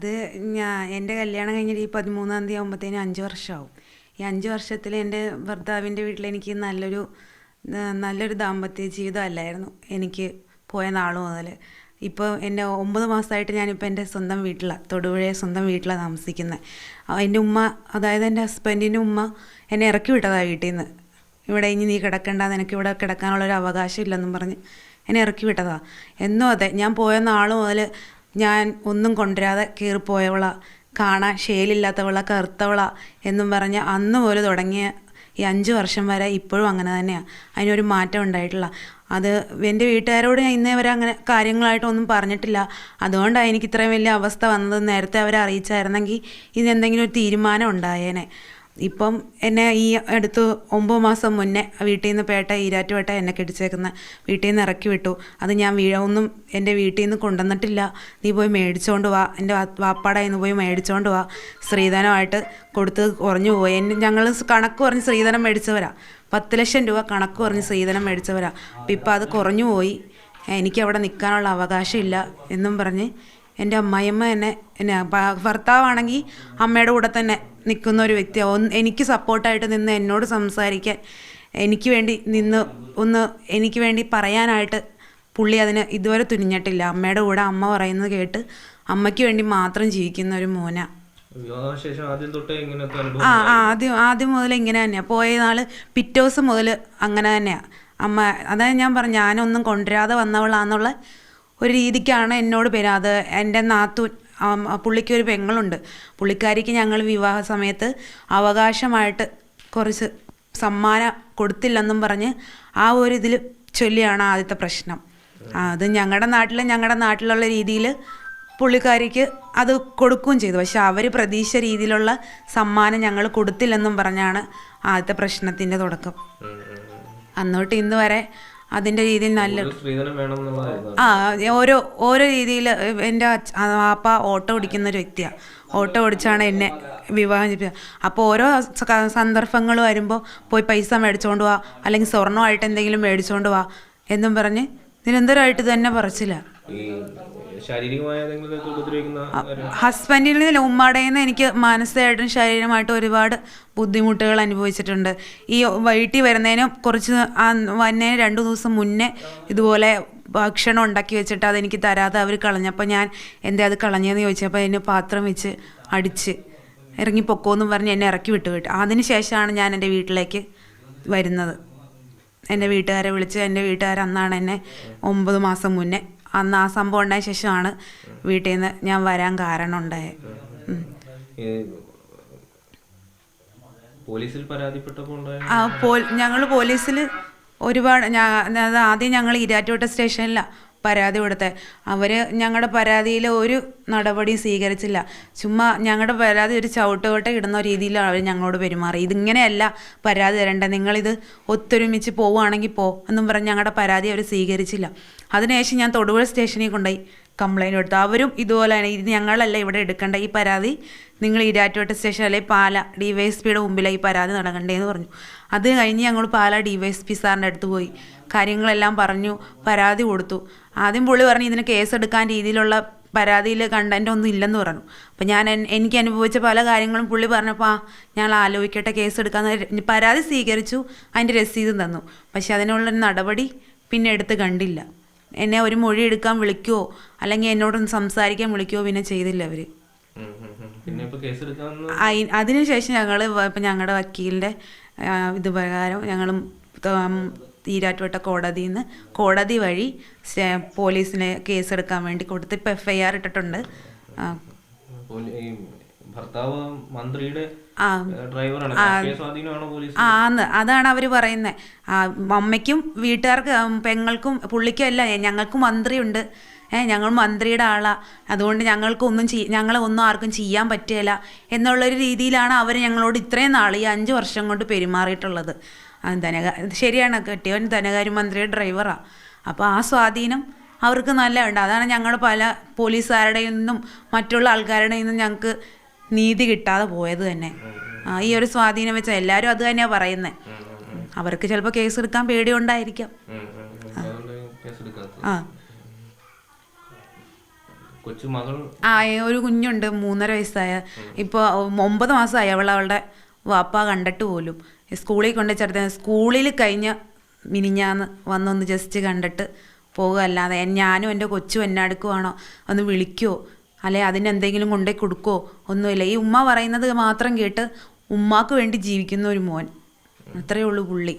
ഇത് എൻ്റെ കല്യാണം കഴിഞ്ഞിട്ട് ഈ 13-ാം തീയതി ആകുമ്പോഴത്തേനും 5 വർഷമാവും. ഈ 5 വർഷത്തിൽ എൻ്റെ ഭർത്താവിൻ്റെ വീട്ടിൽ എനിക്ക് നല്ലൊരു ദാമ്പത്യ ജീവിതം അല്ലായിരുന്നു എനിക്ക് പോയ നാൾ മുതൽ. ഇപ്പോൾ എൻ്റെ 9 മാസമായിട്ട് ഞാനിപ്പോൾ എൻ്റെ സ്വന്തം വീട്ടിലാണ്, തൊടുപുഴ സ്വന്തം വീട്ടിലാണ് താമസിക്കുന്നത്. എൻ്റെ ഉമ്മ, അതായത് എൻ്റെ ഹസ്ബൻഡിൻ്റെ ഉമ്മ എന്നെ ഇറക്കി വിട്ടതാണ് വീട്ടിൽ നിന്ന്. ഇവിടെ ഇനി നീ കിടക്കണ്ട, നിനക്ക് ഇവിടെ കിടക്കാനുള്ളൊരു അവകാശം ഇല്ലെന്നും പറഞ്ഞ് എന്നെ ഇറക്കി വിട്ടതാണ്. എന്നും അതെ, ഞാൻ പോയ നാൾ മുതൽ ഞാൻ ഒന്നും കൊണ്ടുവരാതെ കീറിപ്പോയവളാ, കാണാൻ ഷേലില്ലാത്തവളാ, കറുത്തവളാ എന്നും പറഞ്ഞ് അന്ന് മുതൽ തുടങ്ങിയ ഈ 5 വർഷം വരെ ഇപ്പോഴും അങ്ങനെ തന്നെയാണ്. അതിനൊരു മാറ്റം ഉണ്ടായിട്ടില്ല. അത് എൻ്റെ വീട്ടുകാരോട് ഞാൻ ഇന്നേ വരെ അങ്ങനെ കാര്യങ്ങളായിട്ടൊന്നും പറഞ്ഞിട്ടില്ല. അതുകൊണ്ടാണ് എനിക്ക് ഇത്രയും വലിയ അവസ്ഥ വന്നത്. നേരത്തെ അവരെ അറിയിച്ചായിരുന്നെങ്കിൽ ഇതിനെന്തെങ്കിലും ഒരു തീരുമാനം ഉണ്ടായേനെ. ഇപ്പം എന്നെ ഈ അടുത്ത് 9 മാസം മുന്നേ വീട്ടിൽ നിന്ന് ഈരാറ്റുപേട്ട എന്നെ കെട്ടിച്ചേക്കുന്ന വീട്ടിൽ നിന്ന് ഇറക്കി വിട്ടു. അത് ഞാൻ ഒന്നും എൻ്റെ വീട്ടിൽ നിന്ന് കൊണ്ടുവന്നിട്ടില്ല. നീ പോയി മേടിച്ചുകൊണ്ട് വാ, എൻ്റെ വാപ്പാടെ കയ്യിൽ നിന്ന് പോയി മേടിച്ചുകൊണ്ട് വാ, സ്ത്രീധനമായിട്ട് കൊടുത്ത് കുറഞ്ഞു പോയി. ഞങ്ങൾ കണക്ക് പറഞ്ഞ് സ്ത്രീധനം മേടിച്ചവരാ, 10 ലക്ഷം രൂപ കണക്ക് പറഞ്ഞ് സ്ത്രീധനം മേടിച്ചവരാ. അപ്പം ഇപ്പം അത് കുറഞ്ഞു പോയി, എനിക്കവിടെ നിൽക്കാനുള്ള അവകാശമില്ല എന്നും പറഞ്ഞ് എൻ്റെ അമ്മായിയമ്മ എന്നെ ഭർത്താവാണെങ്കിൽ അമ്മയുടെ കൂടെ തന്നെ നിൽക്കുന്ന ഒരു വ്യക്തിയാണ്. എനിക്ക് സപ്പോർട്ടായിട്ട് നിന്ന് എന്നോട് സംസാരിക്കാൻ, എനിക്ക് വേണ്ടി എനിക്ക് വേണ്ടി പറയാനായിട്ട് പുള്ളി അതിന് ഇതുവരെ തുനിഞ്ഞിട്ടില്ല. അമ്മയുടെ കൂടെ അമ്മ പറയുന്നത് കേട്ട് അമ്മയ്ക്ക് വേണ്ടി മാത്രം ജീവിക്കുന്ന ഒരു മോനാ. ആദ്യം മുതൽ ഇങ്ങനെ തന്നെയാണ്. പോയ നാൾ പിറ്റേ ദിവസം മുതൽ അങ്ങനെ തന്നെയാണ് അമ്മ. അതായത് ഞാൻ പറഞ്ഞു, ഞാനൊന്നും കൊണ്ടുവരാതെ വന്നവളാന്നുള്ള ഒരു രീതിക്കാണ് എന്നോട് പേര്. അത് എൻ്റെ നാത്തൂൻ, പുള്ളിക്കൊരു പെങ്ങളുണ്ട്, പുള്ളിക്കാരിക്ക് ഞങ്ങൾ വിവാഹ സമയത്ത് അവകാശമായിട്ട് കുറച്ച് സമ്മാനം കൊടുത്തില്ലെന്നും പറഞ്ഞ് ആ ഒരു ഇതിൽ ചൊല്ലിയാണ് ആദ്യത്തെ പ്രശ്നം. അത് ഞങ്ങളുടെ നാട്ടിലുള്ള രീതിയിൽ പുള്ളിക്കാരിക്ക് അത് കൊടുക്കുകയും ചെയ്തു. പക്ഷെ അവർ പ്രതീക്ഷ രീതിയിലുള്ള സമ്മാനം ഞങ്ങൾ കൊടുത്തില്ലെന്നും പറഞ്ഞാണ് ആദ്യത്തെ പ്രശ്നത്തിൻ്റെ തുടക്കം. അന്നോട്ട് ഇന്ന് വരെ അതിൻ്റെ രീതിയിൽ ഓരോ രീതിയിൽ എൻ്റെ വാപ്പ ഓട്ടോ ഓടിക്കുന്ന ഒരു വ്യക്തിയാണ്. ഓട്ടോ ഓടിച്ചാണ് എന്നെ വിവാഹം ചെയ്തത്. അപ്പോൾ ഓരോ സന്ദർഭങ്ങൾ വരുമ്പോൾ പോയി പൈസ മേടിച്ചുകൊണ്ട് പോവാ, അല്ലെങ്കിൽ സ്വർണ്ണമായിട്ട് എന്തെങ്കിലും മേടിച്ചുകൊണ്ട് പോവാ എന്നും പറഞ്ഞ് നിരന്തരമായിട്ട് തന്നെ പറച്ചില്ല. ഹസ്ബൻഡിൽ നിന്ന് ഉമ്മയുടെ നിന്ന് എനിക്ക് മാനസികമായിട്ടും ശാരീരികമായിട്ടും ഒരുപാട് ബുദ്ധിമുട്ടുകൾ അനുഭവിച്ചിട്ടുണ്ട്. ഈ വീട്ടിൽ വരുന്നതിന് വന്നതിന് 2 ദിവസം മുന്നേ ഇതുപോലെ ഭക്ഷണം ഉണ്ടാക്കി വെച്ചിട്ട് അതെനിക്ക് തരാതെ അവർ കളഞ്ഞപ്പോൾ ഞാൻ എന്തേ അത് കളഞ്ഞതെന്ന് ചോദിച്ചപ്പോൾ എന്നെ പാത്രം വെച്ച് അടിച്ച് ഇറങ്ങിപ്പൊക്കോന്നും പറഞ്ഞ് എന്നെ ഇറക്കി വിട്ടു. അതിന് ശേഷമാണ് ഞാൻ എൻ്റെ വീട്ടിലേക്ക് വരുന്നത്. എൻ്റെ വീട്ടുകാരെ വിളിച്ച്, എൻ്റെ വീട്ടുകാർ അന്നാണ് എന്നെ 9 മാസം മുന്നേ, അന്ന് ആ സംഭവം ഉണ്ടായ ശേഷമാണ് വീട്ടിൽ നിന്ന് ഞാൻ വരാൻ കാരണം ഉണ്ടായത്. ഞങ്ങൾ പോലീസിൽ ഒരുപാട് ആദ്യം ഞങ്ങൾ ഈരാറ്റുപേട്ട സ്റ്റേഷനിലാണ് പരാതി കൊടുത്തത്. അവർ ഞങ്ങളുടെ പരാതിയിൽ ഒരു നടപടിയും സ്വീകരിച്ചില്ല. ചുമ്മാ ഞങ്ങളുടെ പരാതി ഒരു ചവിട്ടുകൊട്ട ഇടുന്ന രീതിയിലാണ് അവർ ഞങ്ങളോട് പെരുമാറി. ഇതിങ്ങനെയല്ല പരാതി തരേണ്ടത്, നിങ്ങളിത് ഒത്തൊരുമിച്ച് പോവുകയാണെങ്കിൽ എന്നും പറഞ്ഞ് ഞങ്ങളുടെ പരാതി അവർ സ്വീകരിച്ചില്ല. അതിനുശേഷം ഞാൻ തൊടുപുഴ സ്റ്റേഷനിൽ കൊണ്ടുപോയി കംപ്ലയിൻറ്റ് കൊടുത്തു. അവരും ഇതുപോലെ തന്നെ, ഇത് ഞങ്ങളല്ല ഇവിടെ എടുക്കേണ്ട, ഈ പരാതി നിങ്ങൾ ഈരാറ്റുപേട്ട സ്റ്റേഷൻ അല്ലെങ്കിൽ പാല DYSPയുടെ മുമ്പിലാണ് ഈ പരാതി നടക്കേണ്ടതെന്ന് പറഞ്ഞു. അത് കഴിഞ്ഞ് ഞങ്ങൾ പാല DYSP സാറിൻ്റെ അടുത്ത് പോയി കാര്യങ്ങളെല്ലാം പറഞ്ഞു, പരാതി കൊടുത്തു. ആദ്യം പുള്ളി പറഞ്ഞു ഇതിന് കേസെടുക്കാൻ രീതിയിലുള്ള പരാതിയിൽ കണ്ടൻ്റ് ഒന്നും ഇല്ലെന്ന് പറഞ്ഞു. അപ്പം എനിക്ക് അനുഭവിച്ച പല കാര്യങ്ങളും പുള്ളി പറഞ്ഞപ്പോൾ ഞങ്ങൾ ആലോചിക്കട്ടെ, കേസെടുക്കാമെന്ന് പരാതി സ്വീകരിച്ചു, അതിൻ്റെ രസീതും തന്നു. പക്ഷെ അതിനുള്ളൊരു നടപടി പിന്നെ എടുത്ത് കണ്ടില്ല. എന്നെ ഒരു മൊഴി എടുക്കാൻ വിളിക്കുവോ അല്ലെങ്കിൽ എന്നോടൊന്ന് സംസാരിക്കാൻ വിളിക്കുവോ പിന്നെ ചെയ്തില്ല അവർ. അതിനുശേഷം ഞങ്ങൾ ഇപ്പം ഞങ്ങളുടെ വക്കീലിൻ്റെ ഇത് പ്രകാരം ഞങ്ങളും ഈരാറ്റുപേട്ട കോടതി വഴി പോലീസിന് കേസെടുക്കാൻ വേണ്ടി കൊടുത്ത് ഇപ്പം FIR ഇട്ടിട്ടുണ്ട്. അതാണ് അവർ പറയുന്നത്. അമ്മയ്ക്കും വീട്ടുകാർക്ക് പെങ്ങൾക്കും പുള്ളിക്കും അല്ല, ഞങ്ങൾക്ക് മന്ത്രിയുണ്ട്, ഞങ്ങൾ മന്ത്രിയുടെ ആളാണ്, അതുകൊണ്ട് ഞങ്ങളെ ഒന്നും ആർക്കും ചെയ്യാൻ പറ്റില്ല എന്നുള്ളൊരു രീതിയിലാണ് അവർ ഞങ്ങളോട് ഇത്രയും നാൾ ഈ 5 വർഷം കൊണ്ട് പെരുമാറിയിട്ടുള്ളത്. ശരിയാണ്, കെട്ടിയവൻ ധനകാര്യമന്ത്രിയുടെ ഡ്രൈവറാണ്. അപ്പോൾ ആ സ്വാധീനം അവർക്ക് നല്ലതുണ്ട്. അതാണ് ഞങ്ങൾ പല പോലീസുകാരുടെ നിന്നും മറ്റുള്ള ആൾക്കാരുടെ നിന്നും ഞങ്ങൾക്ക് നീതി കിട്ടാതെ പോയത് തന്നെ. ഈ ഒരു സ്വാധീനം വെച്ചാൽ എല്ലാവരും അത് തന്നെയാണ് പറയുന്നത്. അവർക്ക് ചിലപ്പോൾ കേസ് എടുക്കാൻ പേടിയുണ്ടായിരിക്കാം. കൊച്ചുമകൾ ഒരു കുഞ്ഞുണ്ട് 3.5 വയസ്സായ. ഇപ്പോൾ 9 മാസമായി അവളുടെ വാപ്പ കണ്ടിട്ട് പോലും. സ്കൂളിൽ കൊണ്ട് ചേർത്ത് സ്കൂളിൽ കഴിഞ്ഞ മിനിഞ്ഞാന്ന് വന്നൊന്ന് ജസ്റ്റ് കണ്ടിട്ട് പോകുക, അല്ലാതെ ഞാനും എൻ്റെ കൊച്ചും എന്നെ അടുക്കുവാണോ ഒന്ന് വിളിക്കുമോ അല്ലെ അതിനെന്തെങ്കിലും കൊണ്ടേ കൊടുക്കുമോ ഒന്നുമില്ല. ഈ ഉമ്മ പറയുന്നത് മാത്രം കേട്ട് ഉമ്മാക്ക് വേണ്ടി ജീവിക്കുന്ന ഒരു മോൻ, അത്രയേ ഉള്ളൂ പുള്ളി.